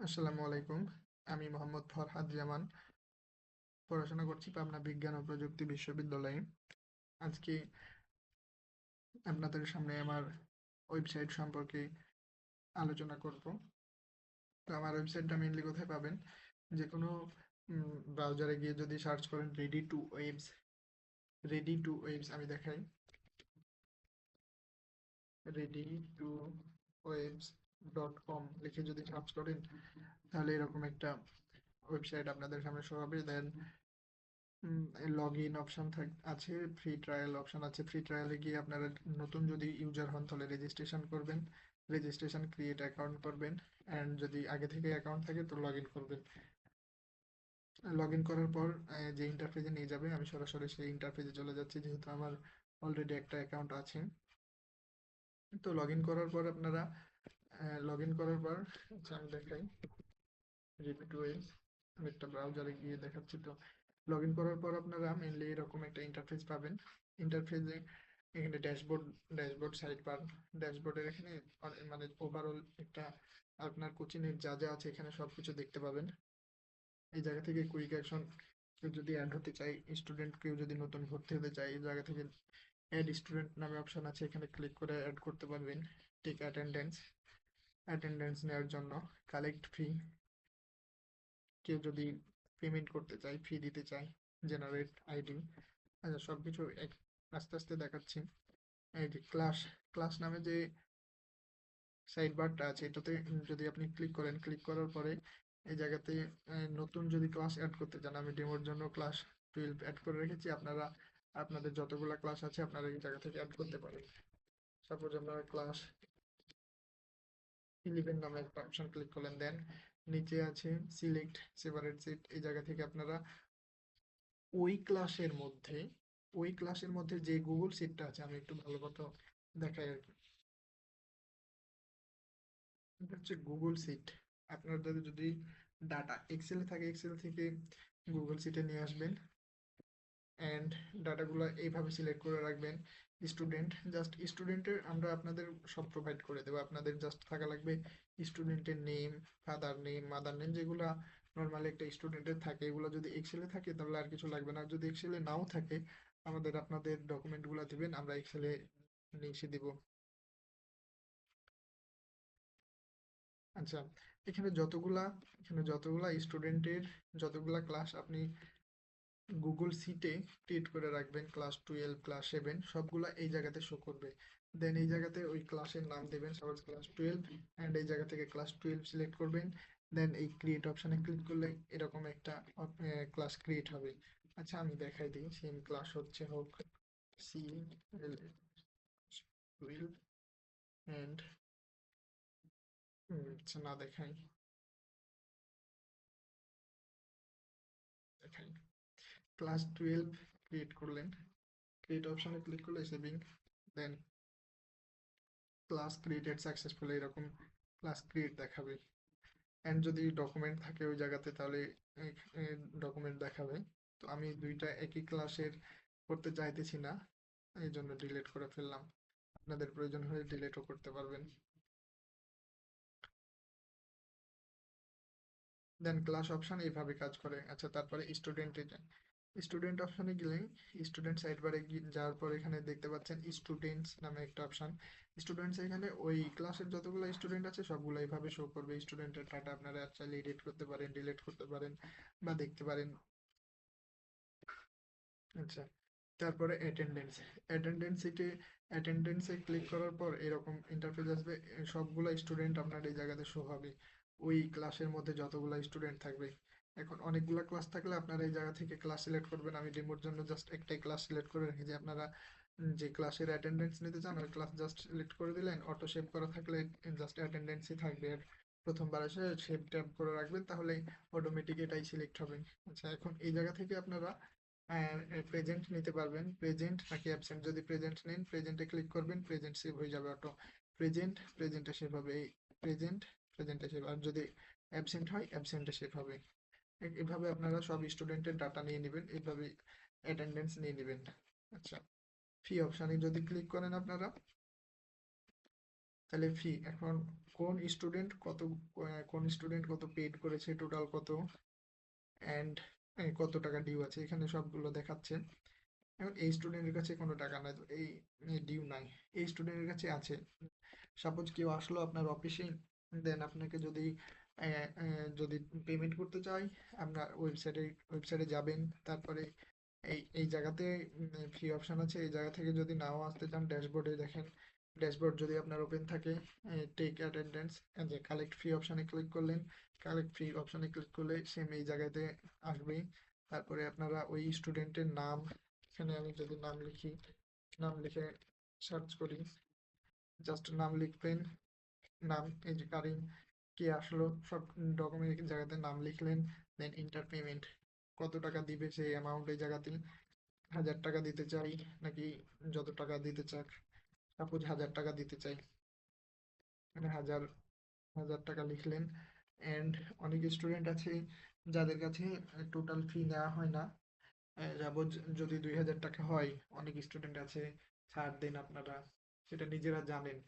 আসসালামু আলাইকুম। আমি মোহাম্মদ ফরহাদ জামান। পড়াশোনা করছি পাবনা বিজ্ঞান ও প্রযুক্তি বিশ্ববিদ্যালয়ে। আজকে আপনাদের সামনে আমার ওয়েবসাইট সম্পর্কে আলোচনা করব। তো আমার ওয়েবসাইটটা মেইনলি কোথায় পাবেন? যে কোনো ব্রাউজারে গিয়ে যদি সার্চ করেন রেডি টু ওয়েবস আমি দেখাই। ready2webs.com লিখে যদি সার্চ করেন তাহলে এরকম একটা ওয়েবসাইট আপনাদের সামনে শো হবে। দেন লগ ইন অপশন আছে, ফ্রি ট্রায়াল অপশন আছে। ফ্রি ট্রায়ালে গিয়ে আপনারা নতুন যদি ইউজার হন তাহলে রেজিস্ট্রেশন করবেন, রেজিস্ট্রেশন ক্রিয়েট অ্যাকাউন্ট করবেন, অ্যান্ড যদি আগে থেকে অ্যাকাউন্ট থাকে তো লগ ইন করবেন। লগ ইন করার পর যে ইন্টারফেসে নিয়ে যাবে আমি সরাসরি সেই ইন্টারফেসে চলে যাচ্ছি, যেহেতু আমার অলরেডি একটা অ্যাকাউন্ট আছে। তো লগ ইন করার পর আপনারা লগ ইন করার পর আচ্ছা আমি দেখাই রেডি টু ওয়েবস। আমি একটা ব্রাউজারে গিয়ে দেখাচ্ছি। তো লগ ইন করার পর আপনারা মেনলি এরকম একটা ইন্টারফেস পাবেন। ইন্টারফেসে এখানে ড্যাশবোর্ড সাইড বার, ড্যাশবোর্ডের এখানে মানে ওভারঅল একটা আপনার কোচিংয়ের যা যা আছে এখানে সবকিছু দেখতে পাবেন। এই জায়গা থেকে কুইক অ্যাকশন, কেউ যদি অ্যাড হতে চায়, স্টুডেন্ট কেউ যদি নতুন ভর্তি হতে চায়, এই জায়গা থেকে অ্যাড স্টুডেন্ট নামে অপশন আছে, এখানে ক্লিক করে অ্যাড করতে পারবেন। টেক অ্যাটেন্ডেন্স নেওয়ার জন্য কালেক্ট ফি, কেউ যদি পেমেন্ট করতে চায়, ফি দিতে চায়, জেনারেট আইডি। আচ্ছা সবকিছু আস্তে আস্তে দেখাচ্ছি। এই যে ক্লাস ক্লাস নামে যে সাইড বারটা আছে এটাতে যদি আপনি ক্লিক করেন, ক্লিক করার পরে এই জায়গাতে নতুন যদি ক্লাস অ্যাড করতে চান, আমি ডেমোর জন্য ক্লাস 12 অ্যাড করে রেখেছি। আপনারা আপনাদের যতগুলা ক্লাস আছে আপনারা এই জায়গা থেকে অ্যাড করতে পারেন। সাপোজ আপনারা ক্লাস 11 নামে একটা অপশন ক্লিক করলেন, দেন নিচে আছে সিলেক্ট সেপারেট সিট। এই জায়গা থেকে আপনারা ওই ক্লাসের মধ্যে যে গুগল সিটটা আছে, আমি একটু ভালো মতো দেখাই আর কি। এটা হচ্ছে গুগল সিট। আপনাদের যদি ডাটা এক্সেলে থাকে, এক্সেল থেকে গুগল সিটে নিয়ে আসবেন, অ্যান্ড ডাটাগুলো এইভাবে সিলেক্ট করে রাখবেন। স্টুডেন্টের আমরা আপনাদের সব প্রোভাইড করে দেবো। আপনাদের জাস্ট থাকা লাগবে স্টুডেন্টের name, father name, mother name, যেগুলো নর্মালি একটা স্টুডেন্টের থাকে। এগুলো যদি এক্সেলে থাকে তাহলে আর কিছু লাগবে না। যদি এক্সেলে নাও থাকে আমাদের আপনাদের ডকুমেন্টগুলো দিবেন, আমরা এক্সেলে নিয়ে দিব। আচ্ছা, এখানে যতগুলা এখানে যতগুলা স্টুডেন্টের যতগুলা ক্লাস আপনি গুগল সিটে ক্রিয়েট করে রাখবেন, ক্লাস 12 ক্লাস 7 সবগুলা এই জায়গাতে শো করবে। দেন এই জায়গাতে ওই ক্লাসের নাম দেবেন, সাপোজ ক্লাস 12, অ্যান্ড এই জায়গা থেকে ক্লাস 12 সিলেক্ট করবেন। দেন এই ক্রিয়েট অপশনে ক্লিক করলে এরকম একটা ক্লাস ক্রিয়েট হবে। আচ্ছা আমি দেখাই দিই, সেম ক্লাস হচ্ছে হোক সি 12, অ্যান্ড আচ্ছা না দেখাই, দেখাই ক্লাস 12 ক্রিয়েট করলেন। ক্রিয়েট অপশনে ক্লিক করলে সেভিং, দেন ক্লাস ক্রিয়েটেড সাকসেসফুল এরকম ক্লাস ক্রিয়েট দেখাবে। অ্যান্ড যদি ডকুমেন্ট থাকে ওই জায়গাতে তাহলে ডকুমেন্ট দেখাবে। তো আমি দুইটা একই ক্লাসের করতে চাইতেছি না, এই জন্য ডিলিট করে ফেললাম। আপনাদের প্রয়োজন হলে ডিলিটও করতে পারবেন। দেন ক্লাস অপশন এইভাবে কাজ করে। আচ্ছা তারপরে স্টুডেন্ট অপশনে গেলে স্টুডেন্ট সাইড বারে যাওয়ার পর এখানে দেখতে পাচ্ছেন স্টুডেন্টস নামে একটা অপশন। স্টুডেন্টস এখানে ওই ক্লাসের যতগুলো স্টুডেন্ট আছে সবগুলো এইভাবে শো করবে। স্টুডেন্টের ডাটা আপনারা চাইলে এডিট করতে পারেন, ডিলিট করতে পারেন বা দেখতে পারেন। আচ্ছা তারপরে অ্যাটেন্ডেন্সে ক্লিক করার পর এরকম ইন্টারফেস আসবে। সবগুলা স্টুডেন্ট আপনার এই জায়গাতে শো হবে, ওই ক্লাসের মধ্যে যতগুলা স্টুডেন্ট থাকবে। এখন অনেকগুলা ক্লাস থাকলে আপনারা এই জায়গা থেকে ক্লাস সিলেক্ট করবেন। আমি ডেমোর জন্য জাস্ট একটাই ক্লাস সিলেক্ট করে রেখেছি। আপনারা যে ক্লাসের অ্যাটেন্ডেন্স নিতে চান ওই ক্লাস জাস্ট সিলেক্ট করে দিলেন। অটো সেভ করা থাকলে জাস্ট অ্যাটেন্ডেন্সই থাকবে, আর প্রথমবার এসে সেভ ট্যাব করে রাখবেন, তাহলে অটোমেটিক এটাই সিলেক্ট হবে। আচ্ছা এখন এই জায়গা থেকে আপনারা প্রেজেন্ট নিতে পারবেন, প্রেজেন্ট নাকি অ্যাবসেন্ট। যদি প্রেজেন্ট নেন প্রেজেন্টে ক্লিক করবেন, প্রেজেন্ট সেভ হয়ে যাবে অটো। প্রেজেন্টে সেভ হবে, এই প্রেজেন্ট প্রেজেন্টে সেভ। আর যদি অ্যাবসেন্ট হয় অ্যাবসেন্টে সেভ হবে। এভাবে আপনারা সব স্টুডেন্টের ডাটা নিয়ে নেবেন, এইভাবে অ্যাটেন্ডেন্স নিয়ে নেবেন। আচ্ছা ফি অপশানে যদি ক্লিক করেন আপনারা, তাহলে ফি এখন কোন স্টুডেন্ট কত পেড করেছে, টোটাল কত, অ্যান্ড কত টাকা ডিউ আছে, এখানে সবগুলো দেখাচ্ছে। এখন এই স্টুডেন্টের কাছে কোনো টাকা নাই, তো এই ডিউ নাই, এই স্টুডেন্টের কাছে আছে। সাপোজ কেউ আসলো আপনার অফিসে, দেন আপনাকে যদি পেমেন্ট করতে চাই, আপনার ওয়েবসাইটে যাবেন, তারপরে এই জায়গাতে ফ্রি অপশন আছে, এই জায়গা থেকে যদি নাও আসতে চান ড্যাশবোর্ডে দেখেন, ড্যাশবোর্ড যদি আপনার ওপেন থাকে, টেক অ্যাটেন্ডেন্স, যে কালেক্ট ফ্রি অপশনে ক্লিক করলেন, কালেক্ট ফ্রি অপশনে ক্লিক করলে সেম এই জায়গাতে আসবে। তারপরে আপনারা ওই স্টুডেন্টের নাম, এখানে আমি যদি নাম লিখে সার্চ করি, জাস্ট নাম লিখবেন, নাম এই যে কারিম, কে আসলো, সব ডকুমেন্ট জায়গাতে নাম লিখলেন, দেন ইন্টার পেমেন্ট, কত টাকা দিবে সেই অ্যামাউন্ট এই জায়গাতে, 1000 টাকা দিতে চাই নাকি যত টাকা দিতে চাক, সাপোজ 1000 টাকা দিতে চাই, মানে 1000 টাকা লিখলেন। অ্যান্ড অনেক স্টুডেন্ট আছে যাদের কাছে টোটাল ফি নেওয়া হয় না, সাপোজ যদি 2000 টাকা হয়, অনেক স্টুডেন্ট আছে ছাড় দেন, আপনারা সেটা নিজেরা জানেন।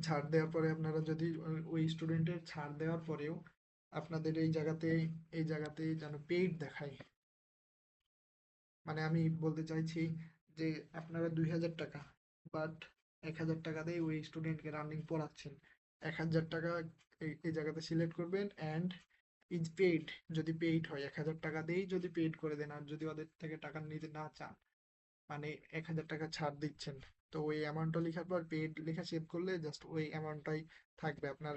ছাড় দেওয়ার পরে আপনারা যদি ওই স্টুডেন্টের ছাড় দেওয়ার পরেও আপনাদের এই জায়গাতে যেন পেইড দেখায়, মানে আমি বলতে চাইছি যে আপনারা 2000 টাকা, বাট 1000 টাকা দিয়ে ওই স্টুডেন্টকে রানিং পড়াচ্ছেন, 1000 টাকা এই জায়গাতে সিলেক্ট করবেন, অ্যান্ড ইজ পেইড, যদি পেইড হয় 1000 টাকা দিয়েই যদি পেইড করে দেন, আর যদি ওদের থেকে টাকা নিতে না চান, মানে 1000 টাকা ছাড় দিচ্ছেন, তো ওই অ্যামাউন্টটা লেখার পর পেইড লেখা সেভ করলে জাস্ট ওই অ্যামাউন্টটাই থাকবে আপনার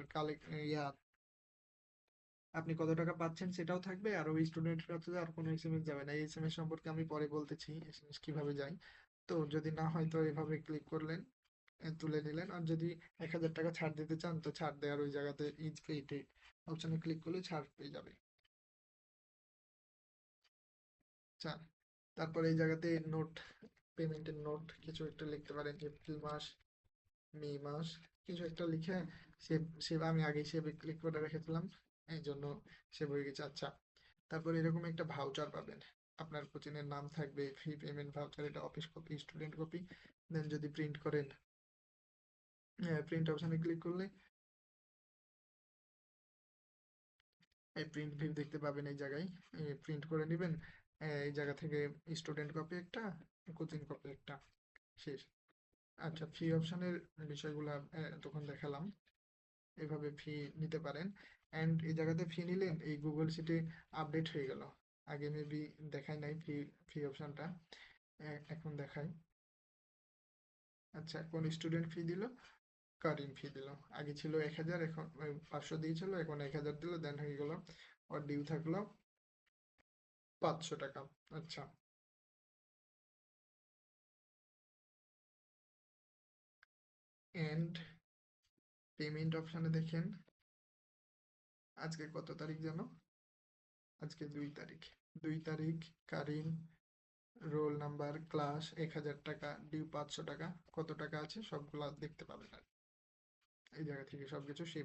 আপনি কত টাকা পাচ্ছেন সেটাও থাকবে, আর ওই স্টুডেন্টের কাছে আর কোনো এসএমএস যাবে না। এই এসএমএস সম্পর্কে আমি পরে বলতেছি এসএমএস কিভাবে যায়। তো যদি না হয় তো এভাবে ক্লিক করলেন, তুলে নিলেন, আর যদি 1000 টাকা ছাড় দিতে চান তো ছাড় দেওয়ার ওই জায়গাতে ইজ পেইড অপশনে ক্লিক করলে ছাড় পেয়ে যাবে। আচ্ছা, তারপর এই জায়গাতে নোট, পেমেন্টের নোট কিছু একটা লিখতে পারেন, এপ্রিল মাস, মে মাস, কিছু একটা লিখে সেভ সেভ আমি আগে সেভে ক্লিক করে রেখেছিলাম, এই জন্য সেভ হয়ে গেছে। আচ্ছা, তারপর এরকম একটা ভাউচার পাবেন, আপনার কোচিংয়ের নাম থাকবে, ফি পেমেন্ট ভাউচার, এটা অফিস কপি, স্টুডেন্ট কপি। দেন যদি প্রিন্ট করেন, প্রিন্ট অপশনে ক্লিক করলে এই প্রিন্ট ভিউ দেখতে পাবেন, এই জায়গায় প্রিন্ট করে নেবেন, এই জায়গা থেকে স্টুডেন্ট কপি একটা, কোচিং কপি একটা, শেষ। আচ্ছা, ফি অপশনের বিষয়গুলো তখন দেখালাম, এভাবে ফি নিতে পারেন। অ্যান্ড এই জায়গাতে ফি নিলেন, এই গুগল শিটে আপডেট হয়ে গেল, আগে মেবি দেখায় নাই ফি, ফি অপশনটা এখন দেখায়। আচ্ছা, কোন স্টুডেন্ট ফি দিল, কারিম ফি দিল, আগে ছিল 1000, এখন 500 দিয়েছিল, এখন 1000 দিল, দেন হয়ে গেল, ওর ডিউ থাকলো 500 টাকা। আচ্ছা, এন্ড পেমেন্ট অপশনে দেখেন, আজকে কত তারিখ যেন, আজকে 2 তারিখ, 2 তারিখ, কারিম, রোল নাম্বার, ক্লাস, 1000 টাকা, ডিউ 500 টাকা, কত টাকা আছে সবগুলা দেখতে পাবেন আর এই জায়গা থেকে সবকিছু সেভ